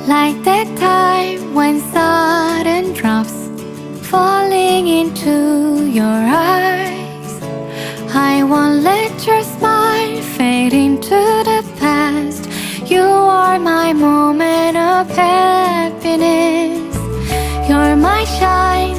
Like that time when sudden drops falling into your eyes. I won't let your smile fade into the past. You are my moment of happiness. You're my shine,